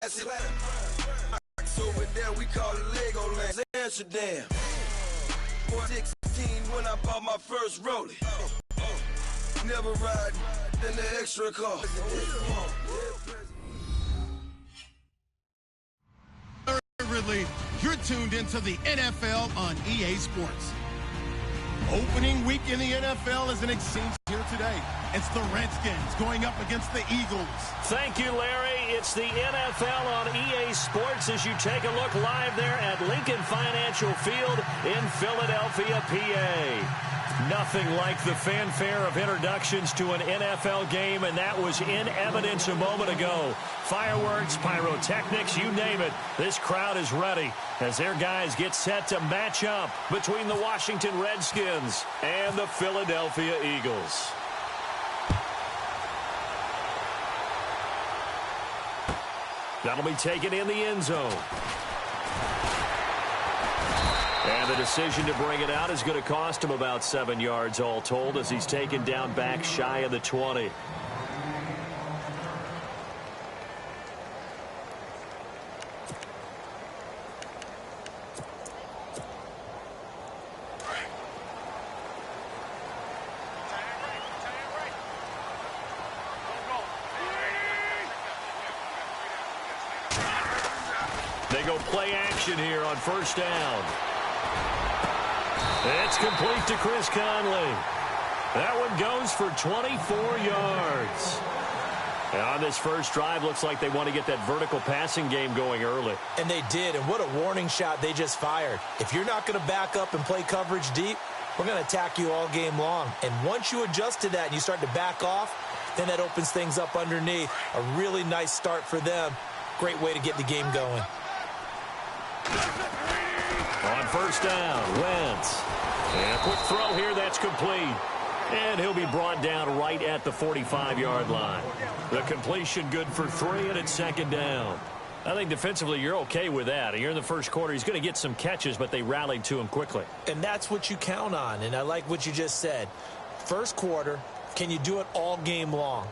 classic. Over there, we call it Legoland. Amsterdam. 16 when I bought my first rollie. Never ride in the extra car. You're tuned into the NFL on EA Sports. Opening week in the NFL is an exchange here today. It's the Redskins going up against the Eagles. Thank you, Larry. It's the NFL on EA Sports as you take a look live there at Lincoln Financial Field in Philadelphia, PA. Nothing like the fanfare of introductions to an NFL game, and that was in evidence a moment ago. Fireworks, pyrotechnics, you name it. This crowd is ready as their guys get set to match up between the Washington Redskins and the Philadelphia Eagles. That'll be taken in the end zone. And the decision to bring it out is going to cost him about 7 yards all told as he's taken down back shy of the 20. They go play action here on first down. It's complete to Chris Conley. That one goes for 24 yards. And on this first drive, looks like they want to get that vertical passing game going early. And they did, and what a warning shot they just fired. If you're not going to back up and play coverage deep, we're going to attack you all game long. And once you adjust to that and you start to back off, then that opens things up underneath. A really nice start for them. Great way to get the game going. On first down, Wentz. And a quick throw here, that's complete. And he'll be brought down right at the 45-yard line. The completion good for 3, and it's second down. I think defensively you're okay with that. Here in the first quarter, he's going to get some catches, but they rallied to him quickly. And that's what you count on, and I like what you just said. First quarter, can you do it all game long?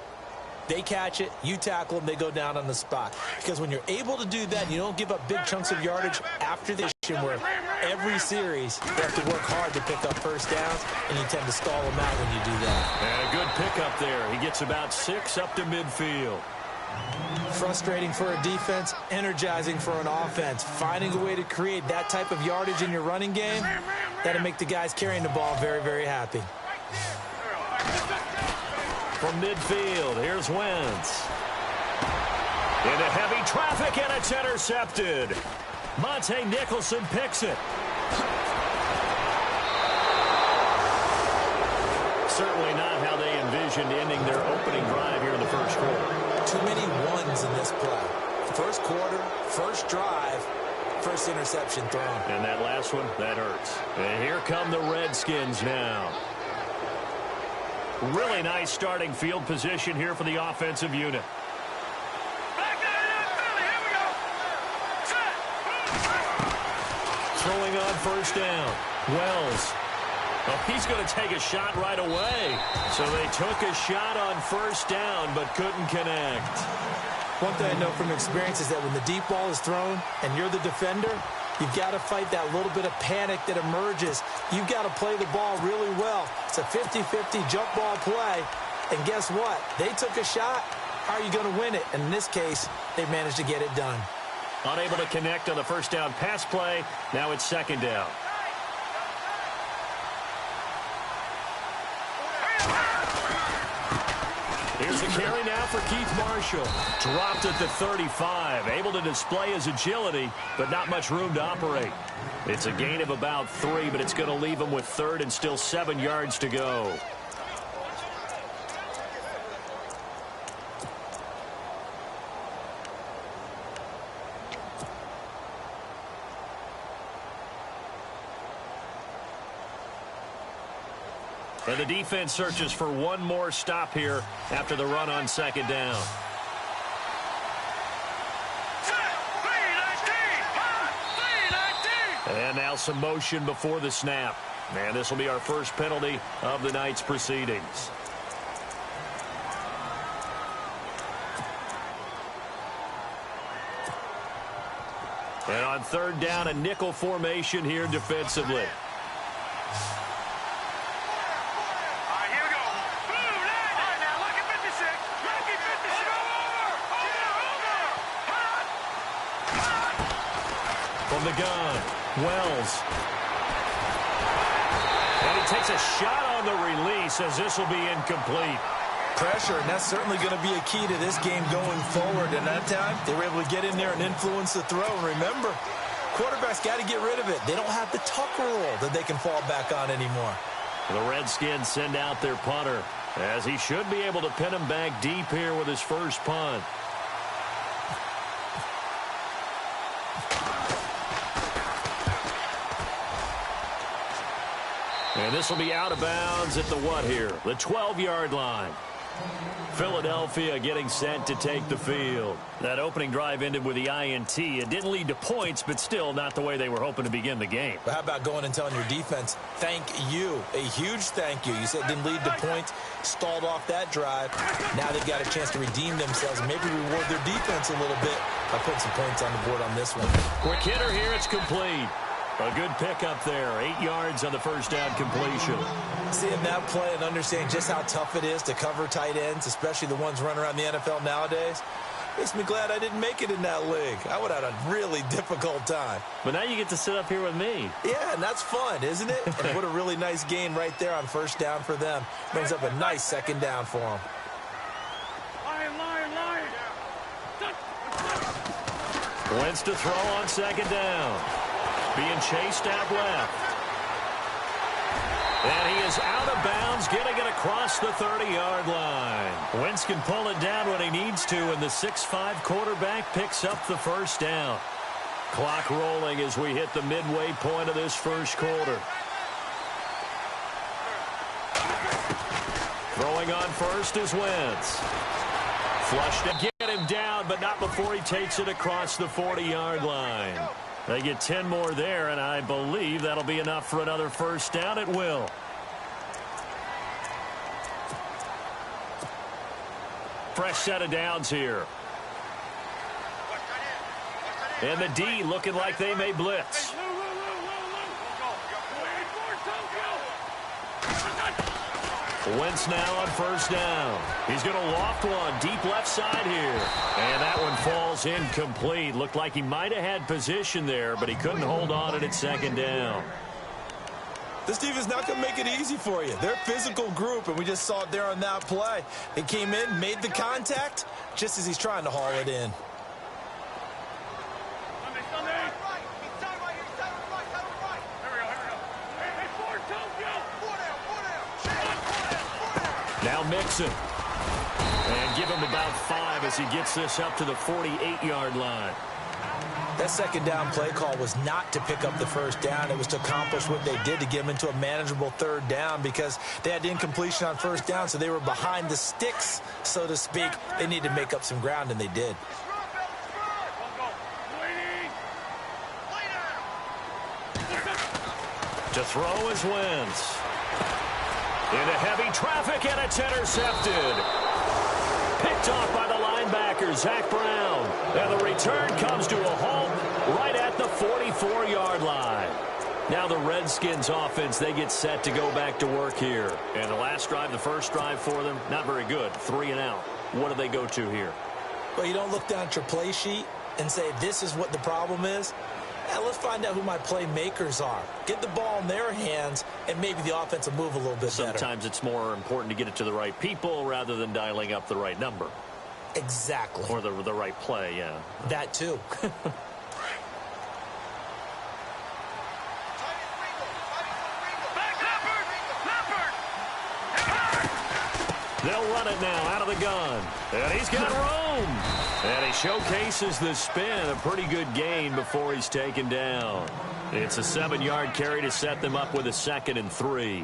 They catch it, you tackle them, they go down on the spot. Because when you're able to do that, you don't give up big chunks of yardage after the mission where every series you have to work hard to pick up first downs, and you tend to stall them out when you do that. And a good pickup there. He gets about 6 up to midfield. Frustrating for a defense, energizing for an offense. Finding a way to create that type of yardage in your running game, that'll make the guys carrying the ball very, very happy. From midfield, here's Wentz. Into heavy traffic, and it's intercepted. Monte Nicholson picks it. Certainly not how they envisioned ending their opening drive here in the first quarter. Too many ones in this play. First quarter, first drive, first interception thrown. And that last one, that hurts. And here come the Redskins now. Really nice starting field position here for the offensive unit. Throwing on first down. Wells. Well, he's going to take a shot right away. So they took a shot on first down but couldn't connect. One thing I know from experience is that when the deep ball is thrown and you're the defender, you've got to fight that little bit of panic that emerges. You've got to play the ball really well. It's a 50-50 jump ball play. And guess what? They took a shot. How are you going to win it? And in this case, they managed to get it done. Unable to connect on the first down pass play. Now it's second down. Here's the carry now for Keith Marshall. Dropped at the 35. Able to display his agility, but not much room to operate. It's a gain of about 3, but it's going to leave him with third and still 7 yards to go. And the defense searches for one more stop here after the run on second down. And now some motion before the snap. And this will be our first penalty of the night's proceedings. And on third down, a nickel formation here defensively. From the gun, Wells. And he takes a shot on the release as this will be incomplete. Pressure, and that's certainly going to be a key to this game going forward. And that time, they were able to get in there and influence the throw. And remember, quarterbacks got to get rid of it. They don't have the tuck rule that they can fall back on anymore. The Redskins send out their punter, as he should be able to pin him back deep here with his first punt. And this will be out of bounds at the what here? The 12-yard line. Philadelphia getting set to take the field. That opening drive ended with the INT. It didn't lead to points, but still not the way they were hoping to begin the game. But how about going and telling your defense, thank you, a huge thank you. You said it didn't lead to points, stalled off that drive. Now they've got a chance to redeem themselves and maybe reward their defense a little bit by putting some points on the board on this one. Quick hitter here, it's complete. A good pickup there, 8 yards on the first down completion. Seeing that play and understanding just how tough it is to cover tight ends, especially the ones running around the NFL nowadays, makes me glad I didn't make it in that league. I would have had a really difficult time. But now you get to sit up here with me. Yeah, and that's fun, isn't it? And what a really nice gain right there on first down for them. Brings up a nice second down for them. Wentz to throw on second down. Being chased out left. And he is out of bounds, getting it across the 30-yard line. Wentz can pull it down when he needs to, and the 6'5" quarterback picks up the first down. Clock rolling as we hit the midway point of this first quarter. Throwing on first is Wentz. Flushed to get him down, but not before he takes it across the 40-yard line. They get 10 more there, and I believe that'll be enough for another first down. It will. Fresh set of downs here. And the D looking like they may blitz. Wentz now on first down. He's going to loft one deep left side here. And that one falls incomplete. Looked like he might have had position there, but he couldn't hold on at second down. This team is not going to make it easy for you. They're a physical group, and we just saw it there on that play. They came in, made the contact, just as he's trying to haul it in. Now Mixon. And give him about 5 as he gets this up to the 48-yard line. That second down play call was not to pick up the first down. It was to accomplish what they did to get them into a manageable third down because they had incompletion on first down, so they were behind the sticks, so to speak. They needed to make up some ground, and they did. To throw is Wentz. Into heavy traffic, and it's intercepted. Picked off by the linebacker, Zach Brown. And the return comes to a halt right at the 44-yard line. Now the Redskins offense, they get set to go back to work here. And the last drive, the first drive for them, not very good. 3 and out. What do they go to here? Well, you don't look down at your play sheet and say, this is what the problem is. Now, let's find out who my playmakers are. Get the ball in their hands, and maybe the offense will move a little bit better. Sometimes it's more important to get it to the right people rather than dialing up the right number. Exactly. Or the right play, yeah. That, too. They'll run it now out of the gun. And he's got room. And he showcases the spin. A pretty good gain before he's taken down. It's a 7-yard carry to set them up with a 2nd and 3.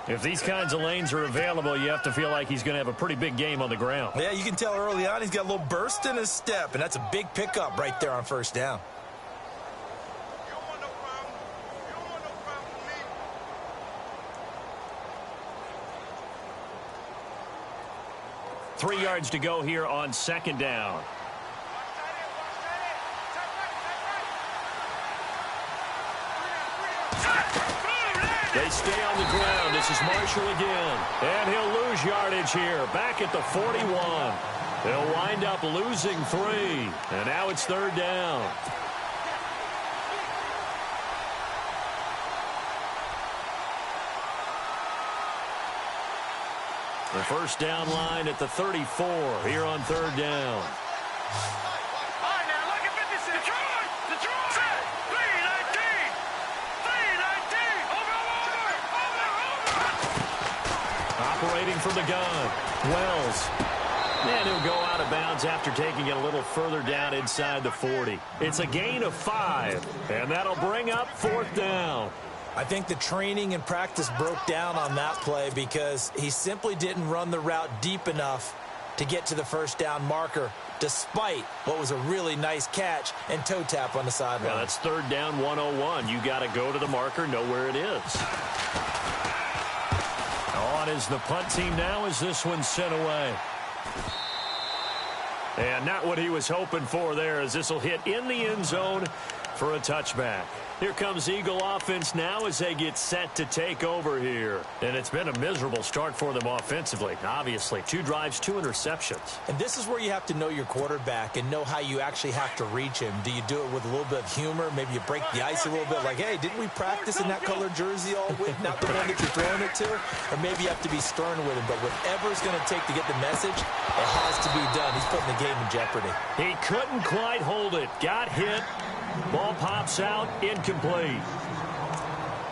If these kinds of lanes are available, you have to feel like he's going to have a pretty big game on the ground. Yeah, you can tell early on he's got a little burst in his step, and that's a big pickup right there on first down. 3 yards to go here on second down. They stay on the ground. This is Marshall again. And he'll lose yardage here. Back at the 41. They'll wind up losing 3. And now it's 3rd down. The first down line at the 34 here on 3rd down. Operating from the gun, Wells. And he'll go out of bounds after taking it a little further down inside the 40. It's a gain of 5, and that'll bring up 4th down. I think the training and practice broke down on that play because he simply didn't run the route deep enough to get to the first down marker, despite what was a really nice catch and toe tap on the sideline. Yeah, that's 3rd down 101. You got to go to the marker, know where it is. On is the punt team now as this one's sent away. And not what he was hoping for there, as this will hit in the end zone for a touchback. Here comes Eagle offense now as they get set to take over here. And it's been a miserable start for them offensively, obviously. 2 drives, 2 interceptions. And this is where you have to know your quarterback and know how you actually have to reach him. Do you do it with a little bit of humor? Maybe you break the ice a little bit like, hey, didn't we practice in that color jersey all week? Not the one that you're throwing it to? Or maybe you have to be stern with him. But whatever it's going to take to get the message, it has to be done. He's putting the game in jeopardy. He couldn't quite hold it. Got hit. Ball pops out, incomplete.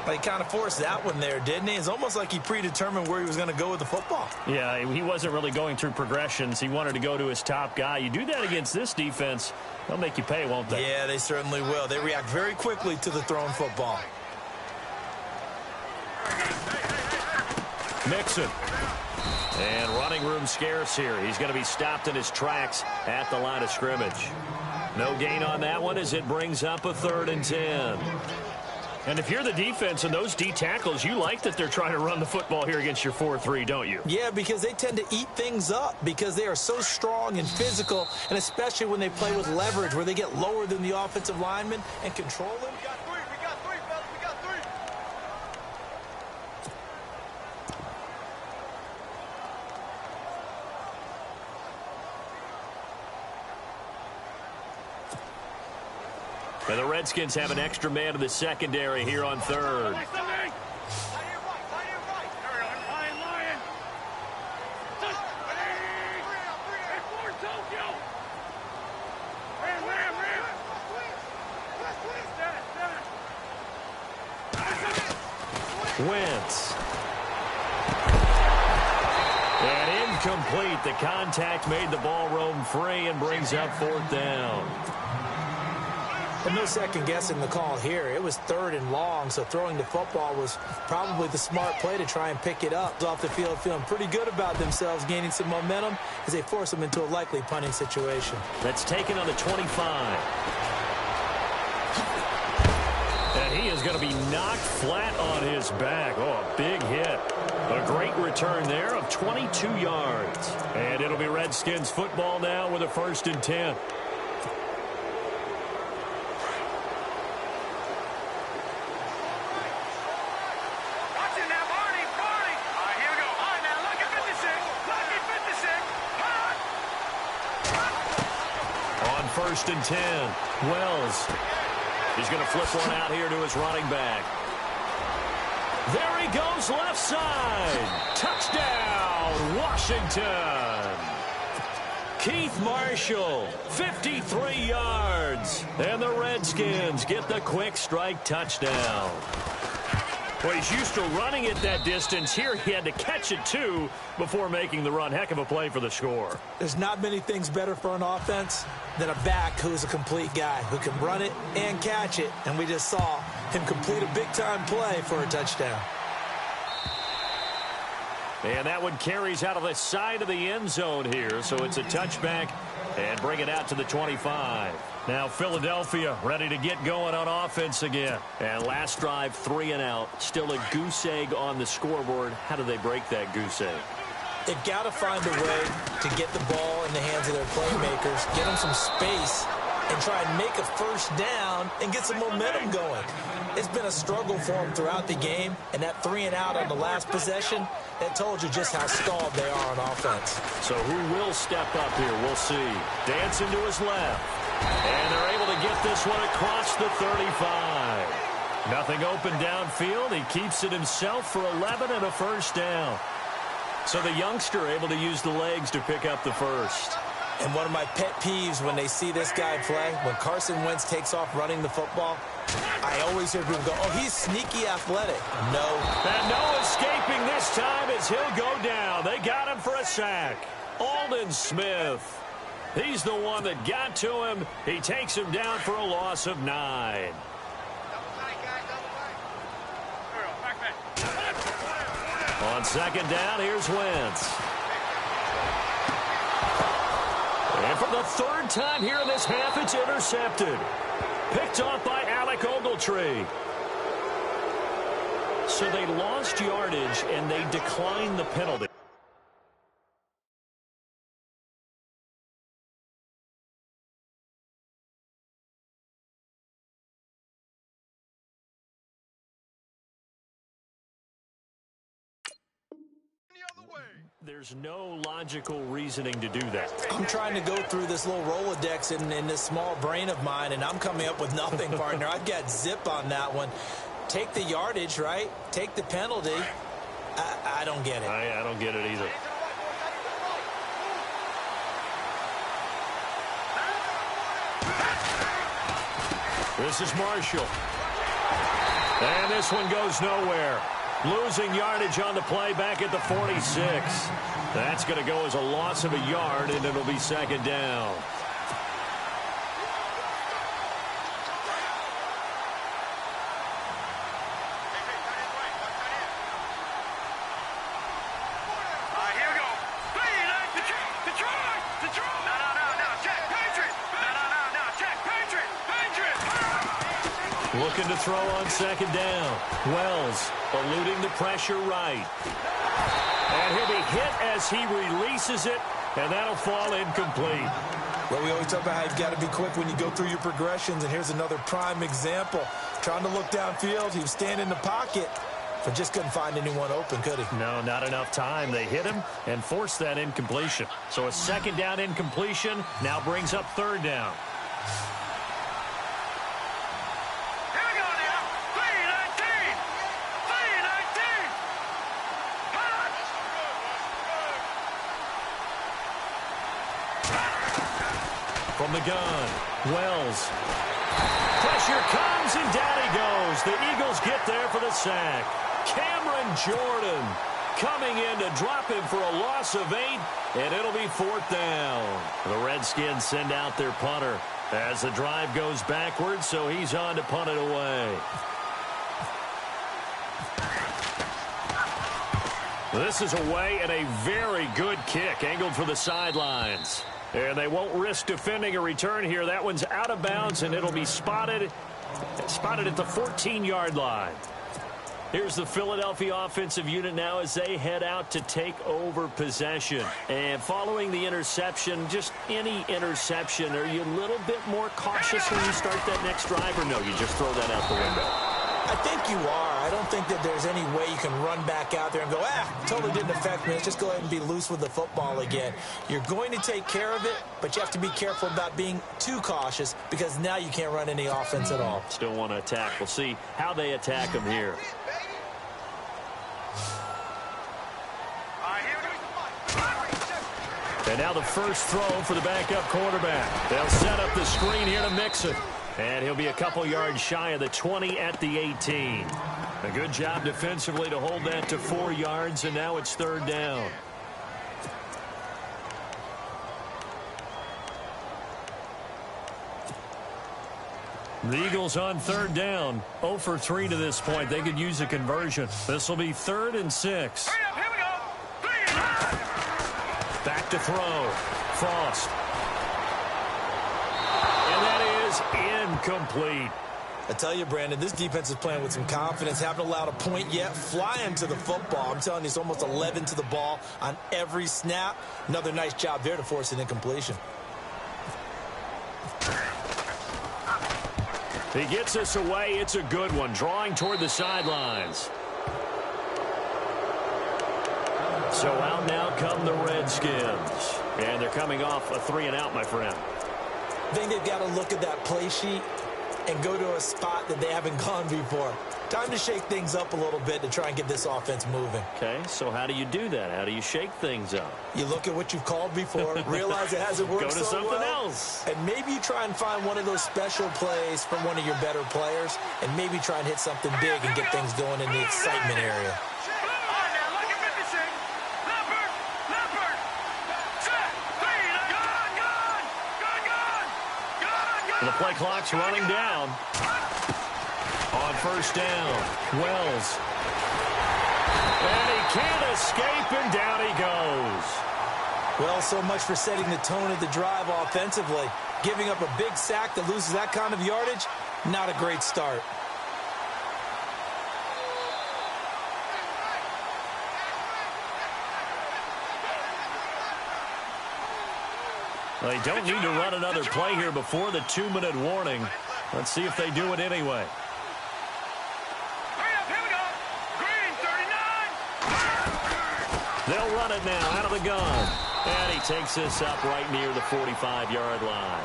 But he kind of forced that one there, didn't he? It's almost like he predetermined where he was going to go with the football. Yeah, he wasn't really going through progressions. He wanted to go to his top guy. You do that against this defense, they'll make you pay, won't they? Yeah, they certainly will. They react very quickly to the thrown football. Mixon. And running room scarce here. He's going to be stopped in his tracks at the line of scrimmage. No gain on that one as it brings up a 3rd and 10. And if you're the defense and those D tackles, you like that they're trying to run the football here against your 4-3, don't you? Yeah, because they tend to eat things up because they are so strong and physical, and especially when they play with leverage where they get lower than the offensive linemen and control them. We got 3, fellas, we got 3. And the Redskins have an extra man in the secondary here on 3rd. Lion. Wentz. And incomplete. The contact made the ball roam free and brings up 4th down. But no second guessing the call here. It was 3rd and long, so throwing the football was probably the smart play to try and pick it up. Off the field feeling pretty good about themselves, gaining some momentum as they force them into a likely punting situation. That's taken on the 25. And he is going to be knocked flat on his back. Oh, a big hit. A great return there of 22 yards. And it'll be Redskins football now with a 1st and 10. On 1st and 10, Wells. He's going to flip one out here to his running back. There he goes left side. Touchdown, Washington. Keith Marshall, 53 yards. And the Redskins get the quick strike touchdown. Well, he's used to running it that distance. Here he had to catch it, too, before making the run. Heck of a play for the score. There's not many things better for an offense than a back who's a complete guy, who can run it and catch it. And we just saw him complete a big-time play for a touchdown. And that one carries out of the side of the end zone here. So it's a touchback and bring it out to the 25. Now Philadelphia ready to get going on offense again. And last drive, 3 and out. Still a goose egg on the scoreboard. How do they break that goose egg? They've got to find a way to get the ball in the hands of their playmakers, get them some space, and try and make a first down and get some momentum going. It's been a struggle for them throughout the game, and that 3-and-out on the last possession, that told you just how stalled they are on offense. So who will step up here? We'll see. Dancing to his left. And they're able to get this one across the 35. Nothing open downfield. He keeps it himself for 11 and a first down. So the youngster able to use the legs to pick up the first. And one of my pet peeves when they see this guy play, when Carson Wentz takes off running the football, I always hear people go, oh, he's sneaky athletic. No. And no escaping this time as he'll go down. They got him for a sack. Aldon Smith. He's the one that got to him. He takes him down for a loss of 9. On second down, here's Wentz. And for the third time here in this half, it's intercepted. Picked off by Alec Ogletree. So they lost yardage, and they declined the penalty. There's no logical reasoning to do that. I'm trying to go through this little Rolodex in this small brain of mine, and I'm coming up with nothing, partner. I've got zip on that one. Take the yardage, right? Take the penalty. I don't get it. I don't get it either. This is Marshall. And this one goes nowhere. Losing yardage on the play back at the 46. That's going to go as a loss of a yard, and it'll be second down. Looking to throw on second down. Wells eluding the pressure right. And he'll be hit as he releases it, and that'll fall incomplete. Well, we always talk about how you've got to be quick when you go through your progressions, and here's another prime example. Trying to look downfield, he was standing in the pocket, but just couldn't find anyone open, could he? No, not enough time. They hit him and forced that incompletion. So a second down incompletion now brings up third down. From the gun, Wells. Pressure comes, and down he goes. The Eagles get there for the sack. Cameron Jordan coming in to drop him for a loss of 8, and it'll be fourth down. The Redskins send out their punter as the drive goes backwards, so he's on to punt it away. This is away, and a very good kick angled for the sidelines. And they won't risk defending a return here. That one's out of bounds, and it'll be spotted at the 14-yard line. Here's the Philadelphia offensive unit now as they head out to take over possession. And following the interception, just any interception, are you a little bit more cautious when you start that next drive, or no, you just throw that out the window? I think you are. I don't think that there's any way you can run back out there and go, totally didn't affect me. Let's just go ahead and be loose with the football again. You're going to take care of it, but you have to be careful about being too cautious because now you can't run any offense at all. Still want to attack. We'll see how they attack them here. And now the first throw for the backup quarterback. They'll set up the screen here to mix it. And he'll be a couple yards shy of the 20 at the 18. A good job defensively to hold that to 4 yards, and now it's third down. The Eagles on third down. 0 for 3 to this point. They could use a conversion. This will be 3rd and 6. Here we go. Back to throw. Frost. And that is incomplete. I tell you, Brandon, this defense is playing with some confidence. Haven't allowed a point yet. Flying to the football. I'm telling you, it's almost 11 to the ball on every snap. Another nice job there to force an incompletion. He gets this away. It's a good one, drawing toward the sidelines. So out now come the Redskins. And they're coming off a 3-and-out, my friend. I think they've got to look at that play sheet and go to a spot that they haven't gone before. Time to shake things up a little bit to try and get this offense moving. Okay, so how do you do that? How do you shake things up? You look at what you've called before, realize it hasn't worked so well. Go to something else. And maybe you try and find one of those special plays from one of your better players, and maybe try and hit something big and get things going in the excitement area. The play clock's running down. On first down, Wells. And he can't escape, and down he goes. Well, so much for setting the tone of the drive offensively. Giving up a big sack that loses that kind of yardage, not a great start. They don't need to run another play here before the 2-minute warning. Let's see if they do it anyway. They'll run it now out of the gun. And he takes this up right near the 45-yard line.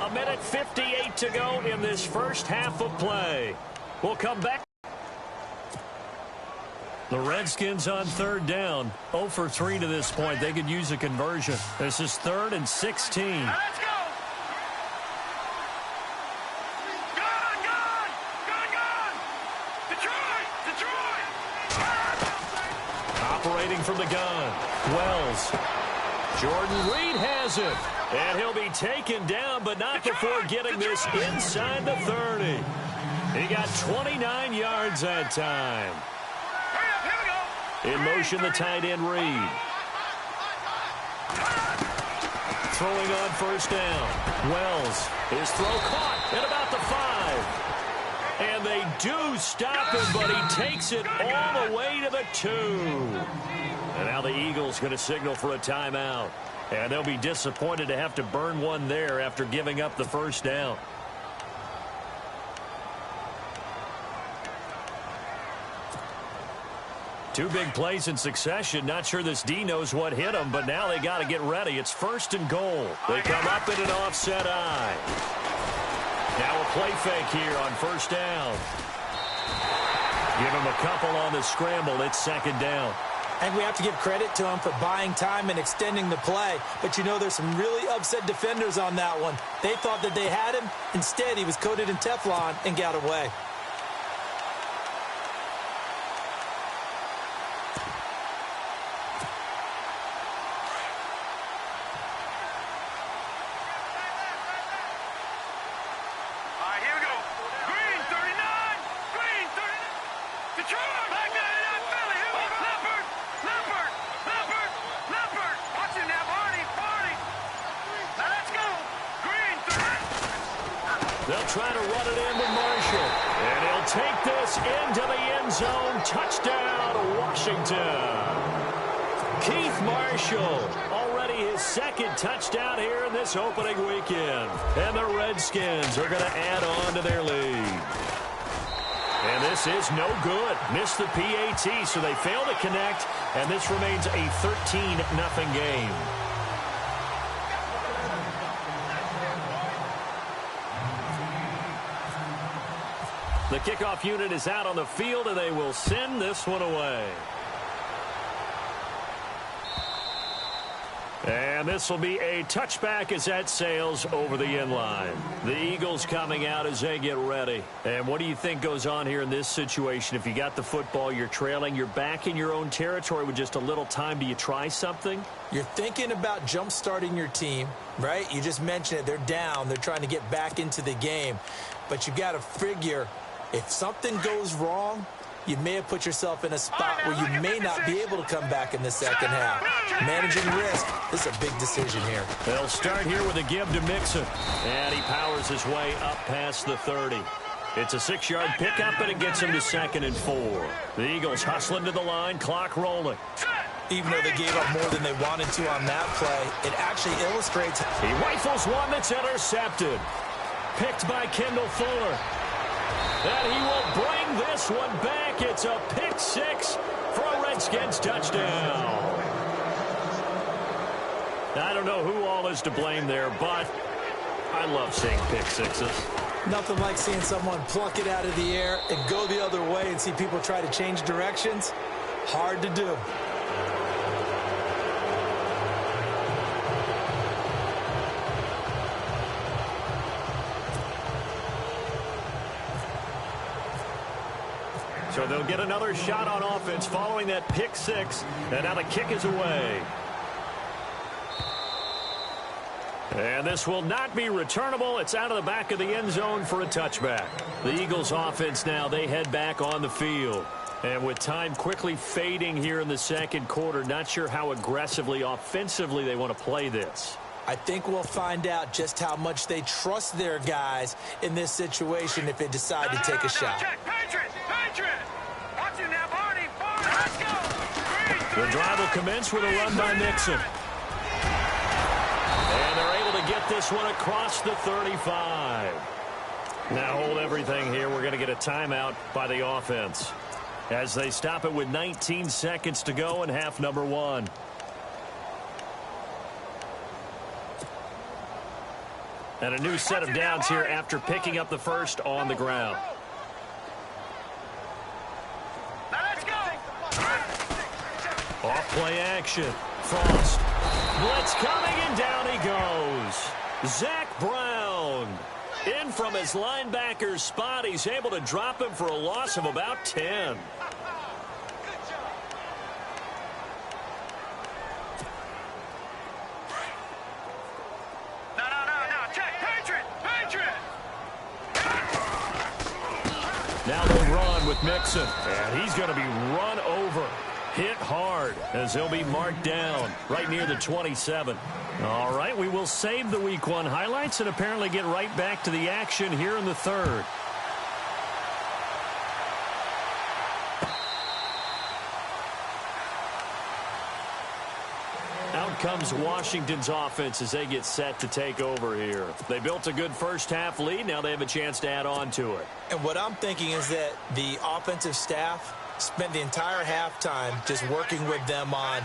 1:58 to go in this first half of play. We'll come back. The Redskins on third down. 0 for 3 to this point. They could use a conversion. This is 3rd and 16. Let's go. Gun. Detroit. Operating from the gun. Wells. Jordan Reed has it. And he'll be taken down, but not before getting this inside the 30. He got 29 yards that time. In motion, the tight end, Reed. Throwing on first down. Wells. His throw caught at about the 5. And they do stop him, but he takes it all the way to the 2. And now the Eagles going to signal for a timeout. And they'll be disappointed to have to burn one there after giving up the first down. Two big plays in succession. Not sure this D knows what hit them, but now they got to get ready. It's 1st and goal. They come up in an offset eye. Now a play fake here on first down. Give him a couple on the scramble. It's 2nd down. And we have to give credit to him for buying time and extending the play. But, you know, there's some really upset defenders on that one. They thought that they had him. Instead, he was coated in Teflon and got away. They'll try to run it in with Marshall. And he'll take this into the end zone. Touchdown, Washington. Keith Marshall, already his 2nd touchdown here in this opening weekend. And the Redskins are going to add on to their lead. And this is no good. Missed the PAT, so they fail to connect. And this remains a 13-0 game. The kickoff unit is out on the field, and they will send this one away. And this will be a touchback as that sails over the end line. The Eagles coming out as they get ready. And what do you think goes on here in this situation? If you got the football, you're trailing, you're back in your own territory with just a little time. Do you try something? You're thinking about jump-starting your team, right? You just mentioned it. They're down. They're trying to get back into the game. But you got to figure, if something goes wrong, you may have put yourself in a spot where you may not be able to come back in the second half. Managing risk, this is a big decision here. They'll start here with a give to Mixon. And he powers his way up past the 30. It's a 6-yard pickup, and it gets him to 2nd and 4. The Eagles hustling to the line, clock rolling. Even though they gave up more than they wanted to on that play, it actually illustrates. He rifles one that's intercepted. Picked by Kendall Fuller. And he will bring this one back. It's a pick six for a Redskins touchdown. I don't know who all is to blame there, but I love seeing pick sixes. Nothing like seeing someone pluck it out of the air and go the other way and see people try to change directions. Hard to do. So they'll get another shot on offense following that pick six. And now the kick is away. And this will not be returnable. It's out of the back of the end zone for a touchback. The Eagles offense now, they head back on the field. And with time quickly fading here in the second quarter, not sure how aggressively, offensively they want to play this. I think we'll find out just how much they trust their guys in this situation if they decide to take a shot. Check. Patriots! Watch it now, Barney! Let's go! The drive will commence with a run by Mixon. And they're able to get this one across the 35. Now hold everything here. We're going to get a timeout by the offense as they stop it with 19 seconds to go in half number one. And a new set of downs here after picking up the first on the ground. Off play action. Frost. Blitz coming, and down he goes. Zach Brown. In from his linebacker's spot. He's able to drop him for a loss of about 10. Now they run with Mixon. And he's going to be run over. Hit hard as he'll be marked down right near the 27. All right, we will save the week one highlights and apparently get right back to the action here in the third. Out comes Washington's offense as they get set to take over here. They built a good first half lead. Now they have a chance to add on to it. And what I'm thinking is that the offensive staff spent the entire halftime just working with them on,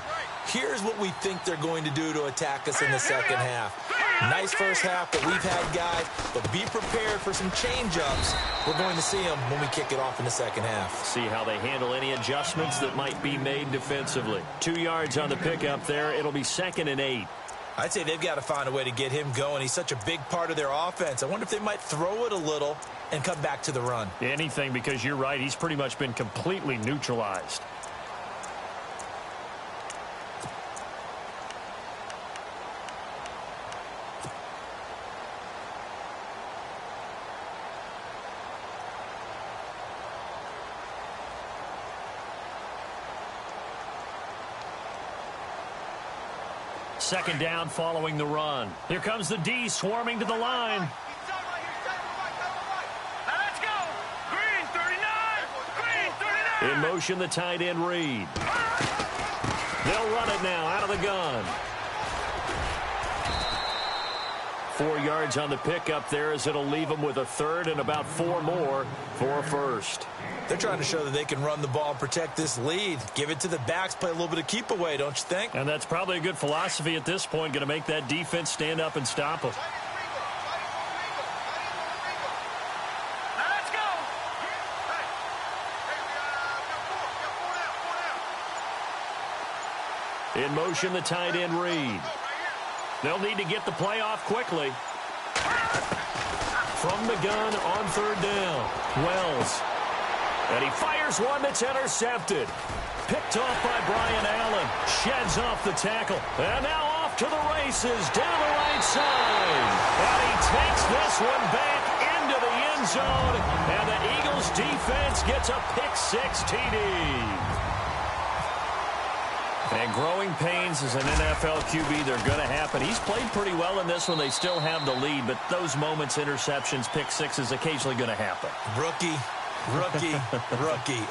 here's what we think they're going to do to attack us in the second half. Nice first half, but we've had guys, but be prepared for some change-ups. We're going to see them when we kick it off in the second half. See how they handle any adjustments that might be made defensively. 2 yards on the pickup there. It'll be 2nd and 8. I'd say they've got to find a way to get him going. He's such a big part of their offense. I wonder if they might throw it a little and come back to the run. Anything, because you're right. He's pretty much been completely neutralized. Second down following the run. Here comes the D swarming to the line. Let's go! Green 39! Green 39! In motion, the tight end Reed. They'll run it now out of the gun. 4 yards on the pickup there as it'll leave them with a third and about 4 more for a first. They're trying to show that they can run the ball and protect this lead. Give it to the backs, play a little bit of keep away, don't you think? And that's probably a good philosophy at this point, going to make that defense stand up and stop them. Let's go! In motion, the tight end Reed. They'll need to get the play off quickly. From the gun on third down, Wells. And he fires one that's intercepted. Picked off by Brian Allen. Sheds off the tackle. And now off to the races down the right side. And he takes this one back into the end zone. And the Eagles defense gets a pick-6 TD. And growing pains as an NFL QB, they're going to happen. He's played pretty well in this one. They still have the lead, but those moments, interceptions, pick-6 is occasionally going to happen. Rookie.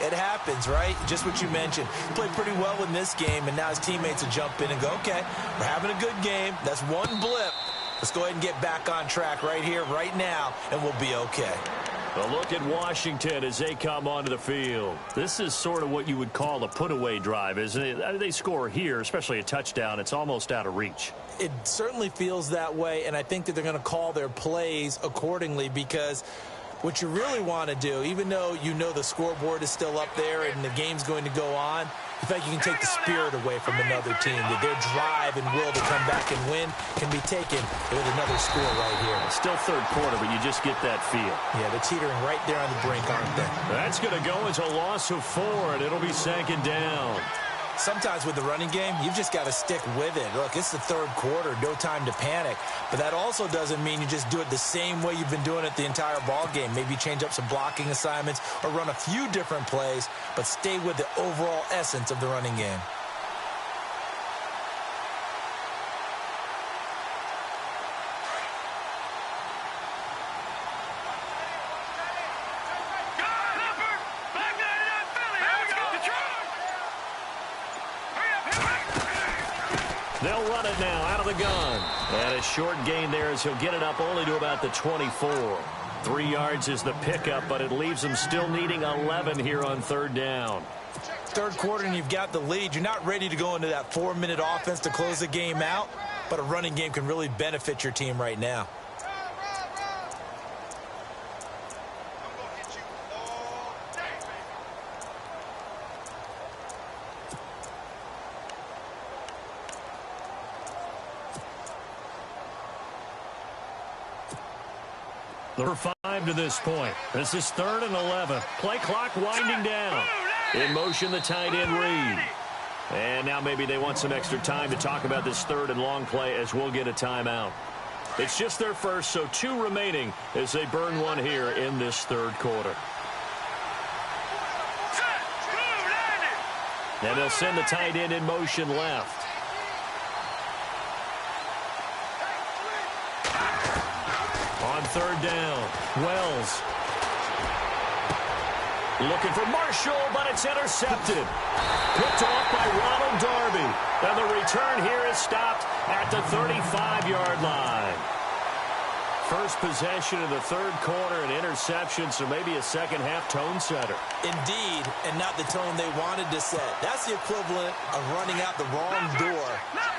It happens, right? Just what you mentioned. Played pretty well in this game, and now his teammates will jump in and go, okay, we're having a good game. That's one blip. Let's go ahead and get back on track right here, right now, and we'll be okay. A look at Washington as they come onto the field. This is sort of what you would call a put-away drive, isn't it? I mean, they score here, especially a touchdown. It's almost out of reach. It certainly feels that way, and I think that they're going to call their plays accordingly, because what you really want to do, even though you know the scoreboard is still up there and the game's going to go on, I think you can take the spirit away from another team, that their drive and will to come back and win can be taken with another score right here. Still third quarter, but you just get that feel. Yeah, they're teetering right there on the brink, aren't they? That's going to go as a loss of 4, and it'll be second down. Sometimes with the running game, you've just got to stick with it. Look, it's the third quarter, no time to panic. But that also doesn't mean you just do it the same way you've been doing it the entire ball game. Maybe change up some blocking assignments or run a few different plays, but stay with the overall essence of the running game. They'll run it now out of the gun. And a short gain there as he'll get it up only to about the 24. 3 yards is the pickup, but it leaves them still needing 11 here on third down. Third quarter and you've got the lead. You're not ready to go into that 4-minute offense to close the game out, but a running game can really benefit your team right now. Number 5 to this point. This is 3rd and 11. Play clock winding down. In motion, the tight end Reed. And now maybe they want some extra time to talk about this 3rd and long play as we'll get a timeout. It's just their first, so 2 remaining as they burn one here in this 3rd quarter. And they'll send the tight end in motion left. On 3rd down, Wells. Looking for Marshall, but it's intercepted. Picked off by Ronald Darby. And the return here is stopped at the 35-yard line. First possession of the 3rd quarter, an interception, so maybe a second-half tone setter. Indeed, and not the tone they wanted to set. That's the equivalent of running out the wrong door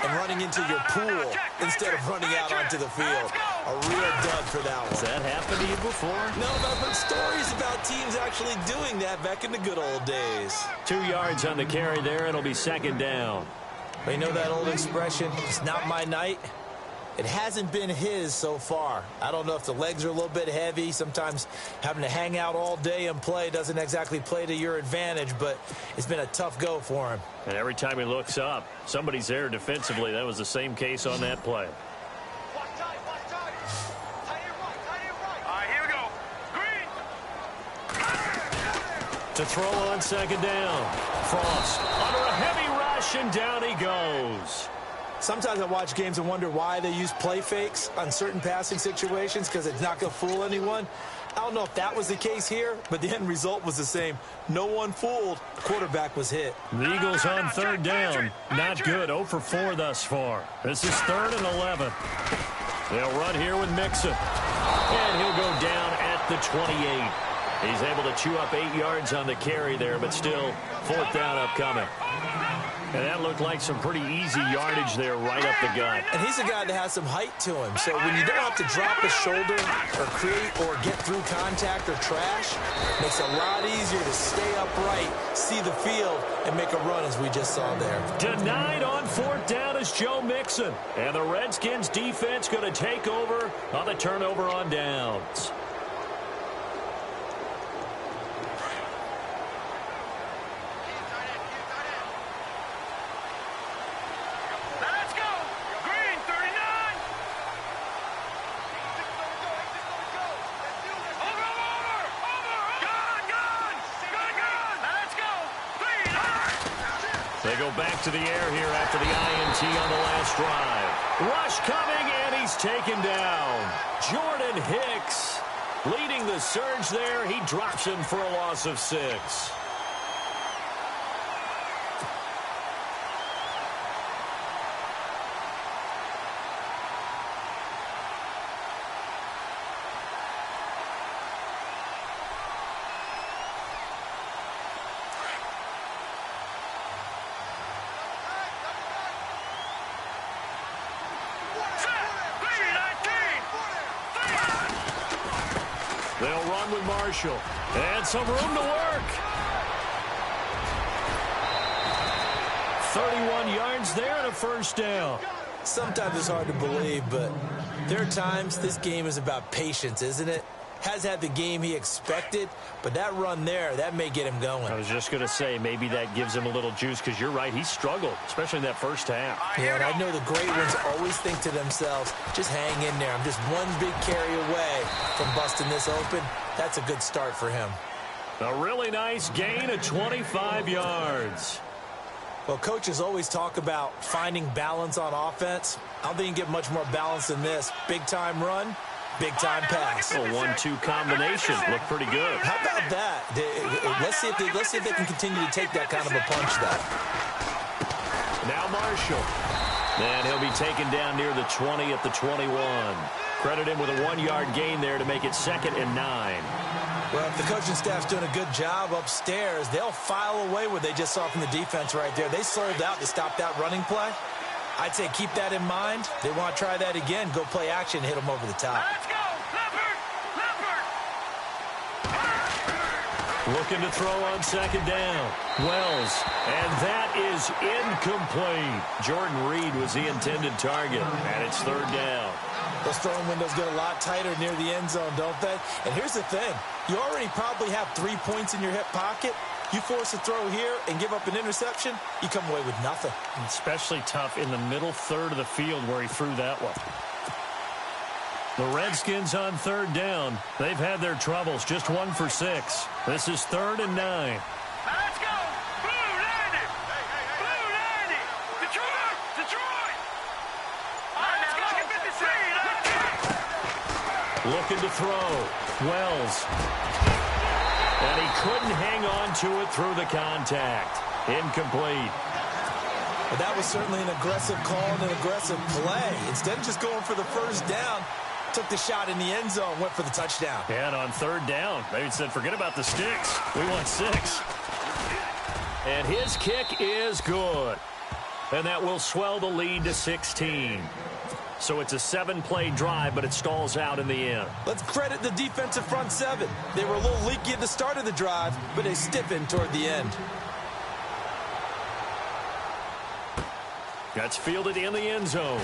and running into your pool instead of running out onto the field. A real dud for that one. Has that happened to you before? No, but I've heard stories about teams actually doing that back in the good old days. 2 yards on the carry there. It'll be second down. But you know that old expression, it's not my night? It hasn't been his so far. I don't know if the legs are a little bit heavy. Sometimes having to hang out all day and play doesn't exactly play to your advantage, but it's been a tough go for him. And every time he looks up, somebody's there defensively. That was the same case on that play. To throw on second down. Frost under a heavy rush, and down he goes. Sometimes I watch games and wonder why they use play fakes on certain passing situations, because it's not going to fool anyone. I don't know if that was the case here, but the end result was the same. No one fooled. The quarterback was hit. The Eagles on 3rd down. Not good. 0 for 4 thus far. This is 3rd and 11. They'll run here with Mixon. And he'll go down at the 28. He's able to chew up 8 yards on the carry there, but still 4th down upcoming. And that looked like some pretty easy yardage there right up the gut. And he's a guy that has some height to him. So when you don't have to drop a shoulder or create or get through contact or trash, it makes it a lot easier to stay upright, see the field, and make a run as we just saw there. Denied on 4th down is Joe Mixon. And the Redskins defense going to take over on the turnover on downs. They go back to the air here after the INT on the last drive. Rush coming, and he's taken down. Jordan Hicks leading the surge there. He drops him for a loss of 6. They'll run with Marshall. And some room to work. 31 yards there and a first down. Sometimes it's hard to believe, but there are times this game is about patience, isn't it? Has had the game he expected, but that run there, that may get him going. I was just going to say, maybe that gives him a little juice, because you're right, he struggled, especially in that first half. Yeah, and I know the great ones always think to themselves, just hang in there. I'm just one big carry away from busting this open. That's a good start for him. A really nice gain of 25 yards. Well, coaches always talk about finding balance on offense. I don't think you can get much more balance than this. Big-time run, big-time pass. A 1-2 combination looked pretty good. How about that? Let's see if they can continue to take that kind of a punch, though. Now Marshall. And he'll be taken down near the 20 at the 21. Credit him with a 1-yard gain there to make it 2nd and 9. Well, if the coaching staff's doing a good job upstairs, they'll file away what they just saw from the defense right there. They sold out to stop that running play. I'd say keep that in mind. They want to try that again. Go play action, hit them over the top. Let's go! Leopard! Leopard! Looking to throw on 2nd down. Wells. And that is incomplete. Jordan Reed was the intended target. And it's 3rd down. Those throwing windows get a lot tighter near the end zone, don't they? And here's the thing. You already probably have 3 points in your hip pocket. You force a throw here and give up an interception, you come away with nothing. Especially tough in the middle third of the field where he threw that one. The Redskins on 3rd down. They've had their troubles, just 1 for 6. This is 3rd and 9. Let's go! Blue landed! Blue landed! Detroit! Detroit! Let's go! 53! Looking to throw. Wells. And he couldn't hang on to it through the contact. Incomplete. But that was certainly an aggressive call and an aggressive play. Instead of just going for the first down, took the shot in the end zone, went for the touchdown. Yeah, and on 3rd down, they said, forget about the sticks. We want 6. And his kick is good. And that will swell the lead to 16. So it's a 7-play drive, but it stalls out in the end. Let's credit the defensive front 7. They were a little leaky at the start of the drive, but they stiffened toward the end. That's fielded in the end zone.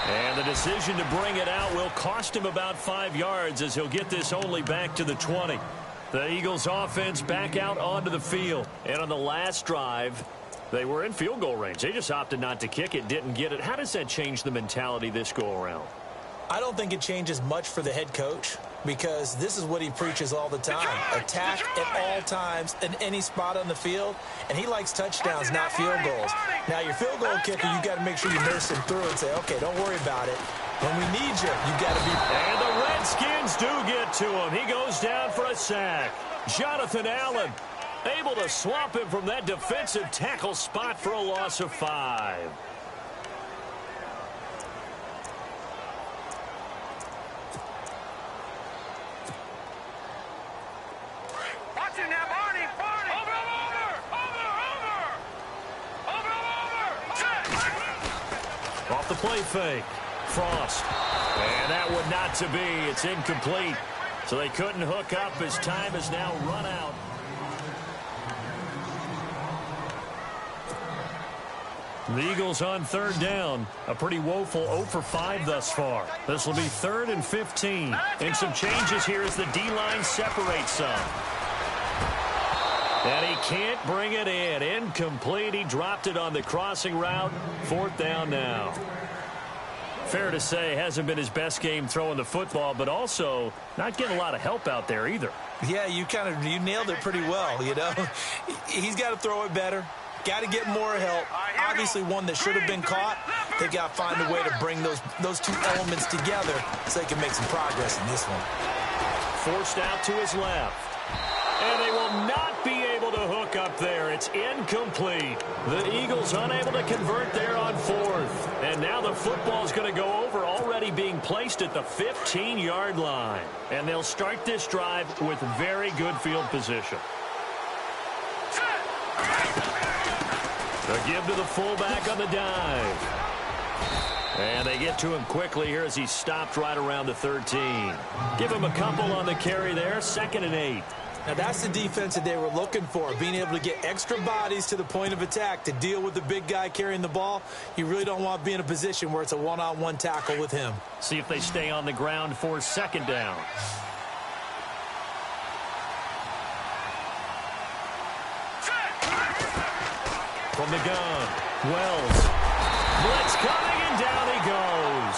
And the decision to bring it out will cost him about 5 yards as he'll get this only back to the 20. The Eagles offense back out onto the field. And on the last drive, they were in field goal range. They just opted not to kick it, didn't get it. How does that change the mentality this go-around? I don't think it changes much for the head coach because this is what he preaches all the time. Attack at all times in any spot on the field, and he likes touchdowns, not field goals. Now, your field goal kicker, you got to make sure you nurse him through and say, okay, don't worry about it. When we need you, you got to be... And the Redskins do get to him. He goes down for a sack. Jonathan Allen able to swamp him from that defensive tackle spot for a loss of 5. Watch him now, Barney! Barney! Over! Off the play fake. Frost. And that one not to be. It's incomplete. So they couldn't hook up as time has now run out. The Eagles on 3rd down. A pretty woeful 0 for 5 thus far. This will be 3rd and 15. And some changes here as the D-line separates some. And he can't bring it in. Incomplete. He dropped it on the crossing route. 4th down now. Fair to say, hasn't been his best game throwing the football, but also not getting a lot of help out there either. Yeah, you nailed it pretty well, you know. He's got to throw it better. Got to get more help. Obviously one that should have been caught. They got to find a way to bring those 2 elements together so they can make some progress in this one. Forced out to his left. And they will not be able to hook up there. It's incomplete. The Eagles unable to convert there on 4th. And now the football's going to go over, already being placed at the 15-yard line. And they'll start this drive with very good field position. A give to the fullback on the dive. And they get to him quickly here as he stopped right around the 13. Give him a couple on the carry there, 2nd and 8. Now, that's the defense that they were looking for, being able to get extra bodies to the point of attack to deal with the big guy carrying the ball. You really don't want to be in a position where it's a one-on-one tackle with him. See if they stay on the ground for 2nd down. From the gun, Wells. Blitz coming, and down he goes.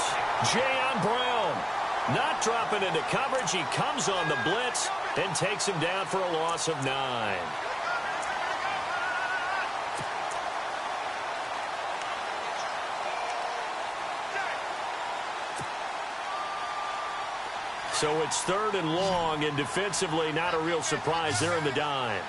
Jayon Brown not dropping into coverage. He comes on the blitz and takes him down for a loss of 9. So it's 3rd and long, and defensively not a real surprise. They're in the dime.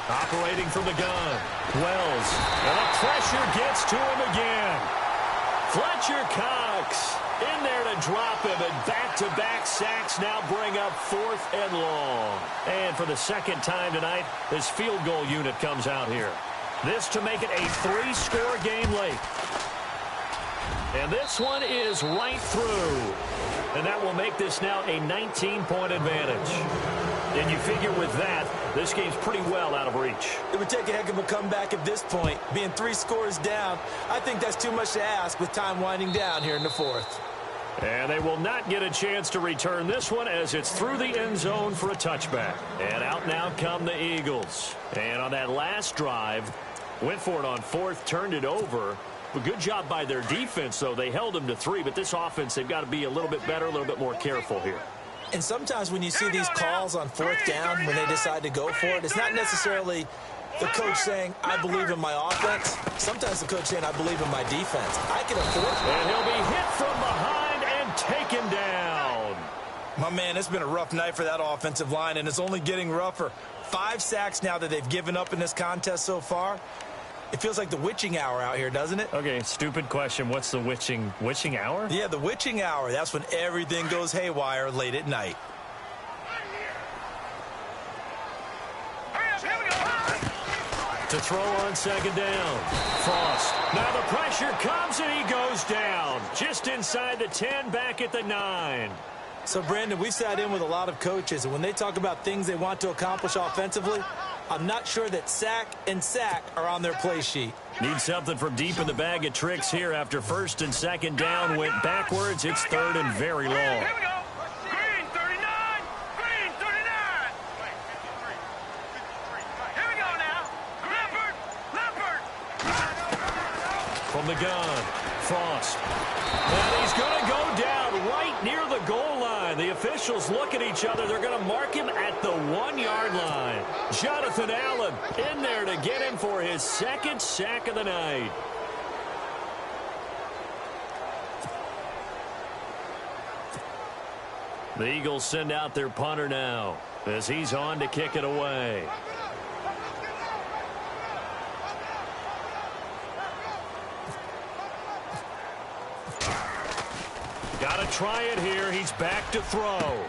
Operating from the gun, Wells, and the pressure gets to him again. Fletcher Cox in there to drop him, and back-to-back sacks now bring up 4th and long. And for the 2nd time tonight, this field goal unit comes out here. This to make it a 3-score game late. And this one is right through. And that will make this now a 19-point advantage. And you figure with that, this game's pretty well out of reach. It would take a heck of a comeback at this point. Being 3 scores down, I think that's too much to ask with time winding down here in the 4th. And they will not get a chance to return this one as it's through the end zone for a touchback. And out now come the Eagles. And on that last drive, went for it on 4th, turned it over. A good job by their defense, though. They held them to 3, but this offense, they've got to be a little bit better, a little bit more careful here. And sometimes when you see these calls on 4th down, when they decide to go for it, it's not necessarily the coach saying, I believe in my offense. Sometimes the coach saying, I believe in my defense. I can afford it. And he'll be hit from behind and taken down. My man, it's been a rough night for that offensive line, and it's only getting rougher. 5 sacks now that they've given up in this contest so far. It feels like the witching hour out here, doesn't it? Okay, stupid question. What's the witching hour? Yeah, the witching hour. That's when everything goes haywire late at night. To throw on 2nd down. Frost. Now the pressure comes and he goes down. Just inside the 10, back at the 9. So, Brandon, we've sat in with a lot of coaches, and when they talk about things they want to accomplish offensively, I'm not sure that sack and sack are on their play sheet. Need something from deep in the bag of tricks here after 1st and 2nd down went backwards. It's 3rd and very long. Here we go. Green 39. Green 39. Here we go now. Leopard. From the gun, Frost. And he's going to go down right near the goal line. The officials look at each other. They're going to mark him at the 1-yard line. Jonathan Allen in there to get him for his 2nd sack of the night. The Eagles send out their punter now as he's on to kick it away. Got to try it here. He's back to throw.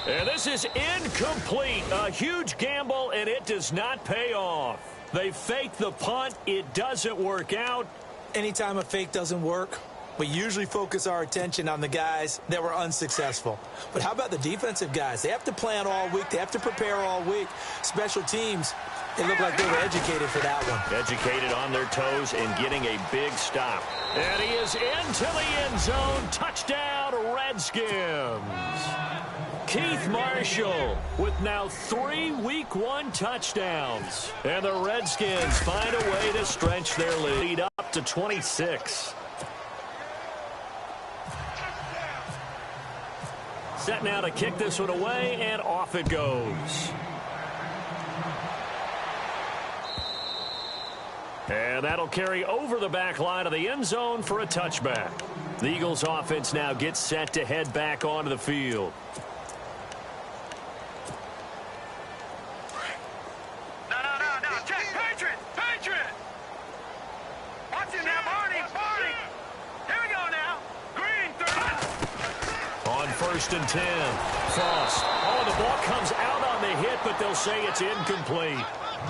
And this is incomplete. A huge gamble, and it does not pay off. They fake the punt. It doesn't work out. Anytime a fake doesn't work, we usually focus our attention on the guys that were unsuccessful. But how about the defensive guys? They have to plan all week. They have to prepare all week. Special teams, it looked like they were educated for that one. Educated on their toes and getting a big stop. And he is into the end zone. Touchdown, Redskins. Keith Marshall with now 3 Week 1 touchdowns. And the Redskins find a way to stretch their lead up to 26. Set now to kick this one away, and off it goes. And that'll carry over the back line of the end zone for a touchback. The Eagles offense now gets set to head back onto the field. No. Check. Patriot. Watch it now, Barney. Here we go now. Green 30. On 1st and 10, Frost. Oh, the ball comes out on the hit, but they'll say it's incomplete.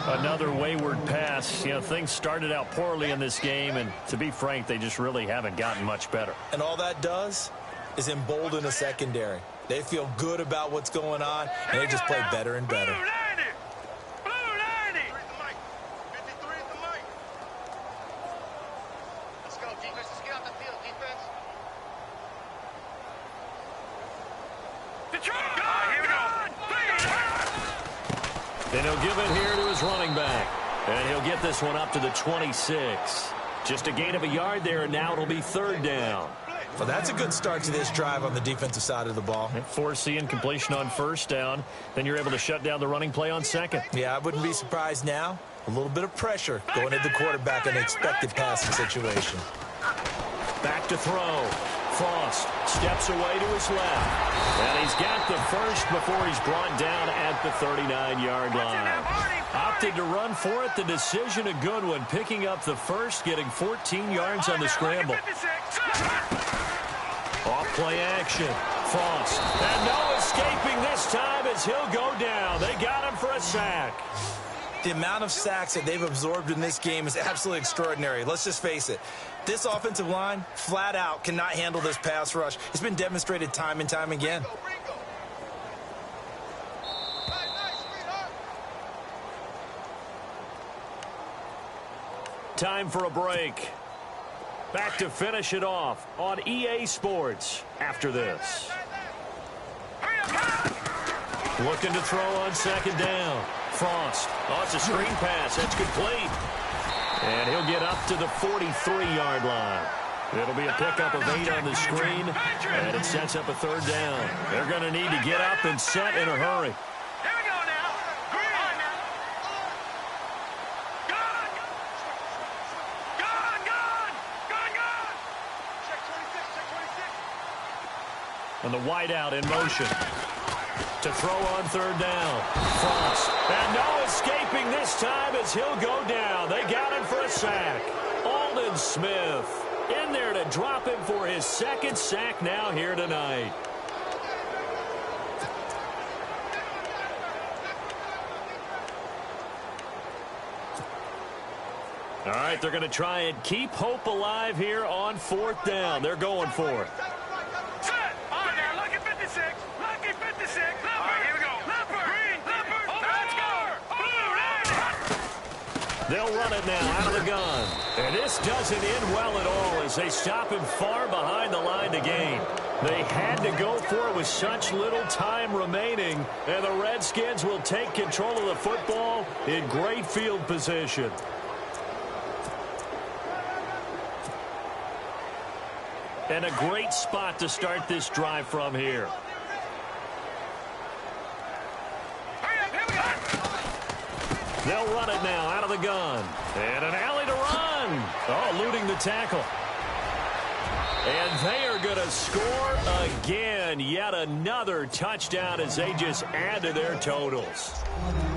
Another wayward pass. You know, things started out poorly in this game, and to be frank, they just really haven't gotten much better. And all that does is embolden a secondary. They feel good about what's going on, and they just play better and better. And he'll give it here to his running back. And he'll get this one up to the 26. Just a gain of a yard there, and now it'll be 3rd down. Well, that's a good start to this drive on the defensive side of the ball. Forcing completion on 1st down. Then you're able to shut down the running play on 2nd. Yeah, I wouldn't be surprised now. A little bit of pressure going at the quarterback in an expected passing situation. Back to throw. Frost steps away to his left. And he's got the first before he's brought down at the 39-yard line. Opted to run for it. The decision a good one. Picking up the first, getting 14 yards on the scramble. Off play action. Frost. And no escaping this time as he'll go down. They got him for a sack. The amount of sacks that they've absorbed in this game is absolutely extraordinary. Let's just face it. This offensive line, flat out, cannot handle this pass rush. It's been demonstrated time and time again. Time for a break. Back to finish it off on EA Sports after this. Looking to throw on 2nd down. Frost. Oh, it's a screen pass. That's complete. And he'll get up to the 43-yard line. It'll be a pickup of 8 on the screen, and it sets up a 3rd down. They're going to need to get up and set in a hurry. Here we go now. Green. Gone. Check 26. And the wideout in motion. To throw on 3rd down. Frost. And no escaping this time as he'll go down. They got him for a sack. Aldon Smith in there to drop him for his 2nd sack now here tonight. All right, they're going to try and keep hope alive here on 4th down. They're going for it. Set. On there. Lucky 56. Lucky 56. All right, here we go. Green. Let's go. They'll run it now out of the gun. And this doesn't end well at all as they stop him far behind the line to gain. They had to go for it with such little time remaining. And the Redskins will take control of the football in great field position. And a great spot to start this drive from here. They'll run it now out of the gun. And an alley to run. Oh, eluding the tackle. And they are going to score again. Yet another touchdown as they just add to their totals.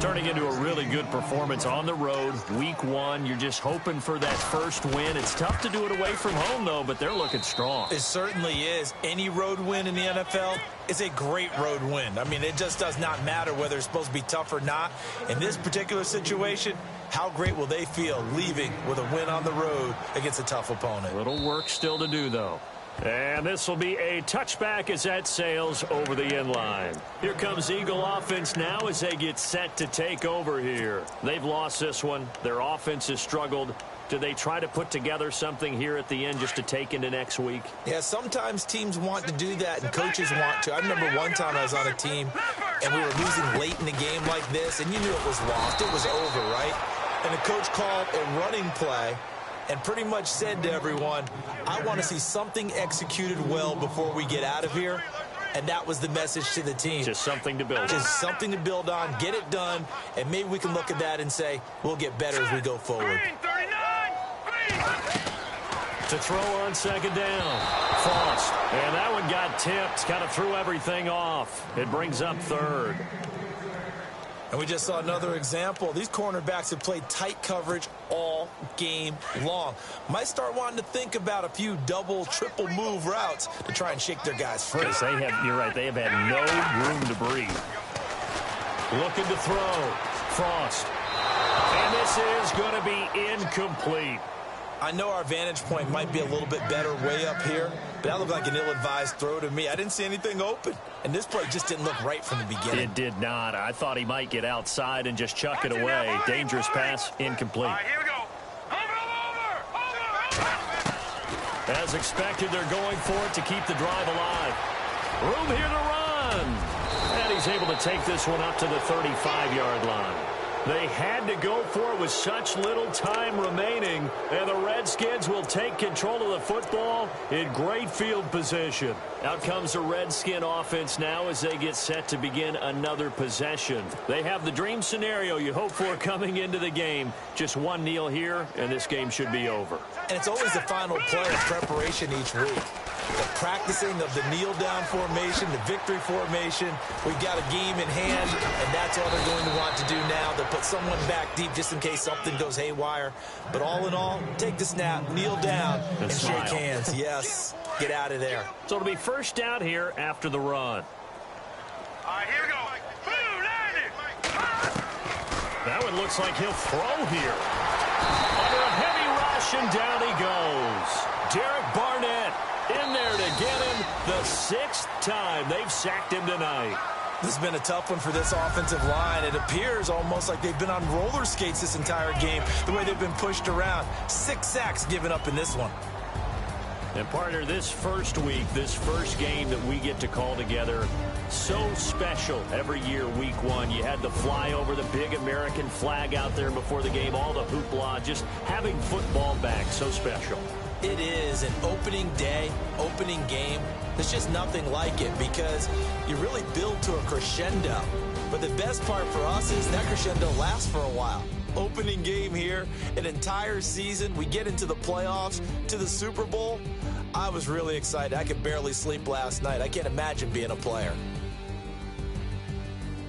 Turning into a really good performance on the road. Week 1, you're just hoping for that first win. It's tough to do it away from home, though, but they're looking strong. It certainly is. Any road win in the NFL is a great road win. I mean, it just does not matter whether it's supposed to be tough or not. In this particular situation, how great will they feel leaving with a win on the road against a tough opponent? Little work still to do, though. And this will be a touchback as that sails over the end line. Here comes Eagle offense now as they get set to take over here. They've lost this one. Their offense has struggled. Do they try to put together something here at the end just to take into next week? Yeah, sometimes teams want to do that and coaches want to. I remember one time I was on a team and we were losing late in the game like this, and you knew it was lost. It was over, right? And the coach called a running play and pretty much said to everyone, I want to see something executed well before we get out of here. And that was the message to the team. Just something to build on. Just something to build on, get it done, and maybe we can look at that and say, we'll get better as we go forward. To throw on 2nd down. Frost. And that one got tipped. Kind of threw everything off. It brings up 3rd. And we just saw another example. These cornerbacks have played tight coverage all game long. Might start wanting to think about a few double, triple move routes to try and shake their guys free. Because you're right, they have had no room to breathe. Looking to throw. Frost. This is going to be incomplete. I know our vantage point might be a little bit better way up here, but that looked like an ill-advised throw to me. I didn't see anything open, and this play just didn't look right from the beginning. It did not. I thought he might get outside and just chuck it away. Dangerous pass, incomplete. All right, here we go. Over. As expected, they're going for it to keep the drive alive. Room here to run. And he's able to take this one up to the 35-yard line. They had to go for it with such little time remaining, and the Redskins will take control of the football in great field position. Out comes the Redskin offense now as they get set to begin another possession. They have the dream scenario you hope for coming into the game. Just one kneel here, and this game should be over. And it's always the final play of preparation each week. The practicing of the kneel-down formation, the victory formation. We've got a game in hand, and that's all they're going to want to do now. They'll put someone back deep just in case something goes haywire. But all in all, take the snap, kneel down, and shake hands. Yes, get out of there. So it'll be first down here after the run. All right, here we go. Blue, landed. That one looks like he'll throw here. Under a heavy rush, and down he goes. Derek Barnett in there to get him the 6th time they've sacked him tonight. This has been a tough one for this offensive line. It appears almost like they've been on roller skates this entire game, the way they've been pushed around. 6 sacks given up in this one. And partner, this first week, this first game that we get to call together, so special every year, week one. You had the flyover, the big American flag out there before the game, all the hoopla, just having football back, so special. It is an opening day, opening game. There's just nothing like it because you really build to a crescendo. But the best part for us is that crescendo lasts for a while. Opening game here, an entire season. We get into the playoffs, to the Super Bowl. I was really excited. I could barely sleep last night. I can't imagine being a player.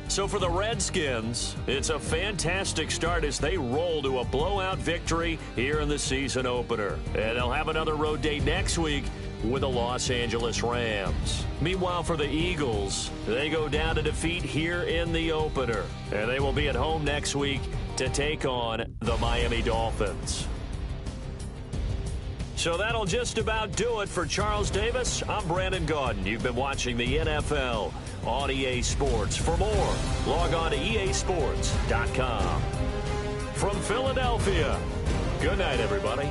So for the Redskins, it's a fantastic start as they roll to a blowout victory here in the season opener. And they'll have another road day next week with the Los Angeles Rams. Meanwhile, for the Eagles, they go down to defeat here in the opener. And they will be at home next week to take on the Miami Dolphins. So that'll just about do it for Charles Davis. I'm Brandon Gaudin. You've been watching the NFL on EA Sports. For more, log on to easports.com. From Philadelphia, good night, everybody.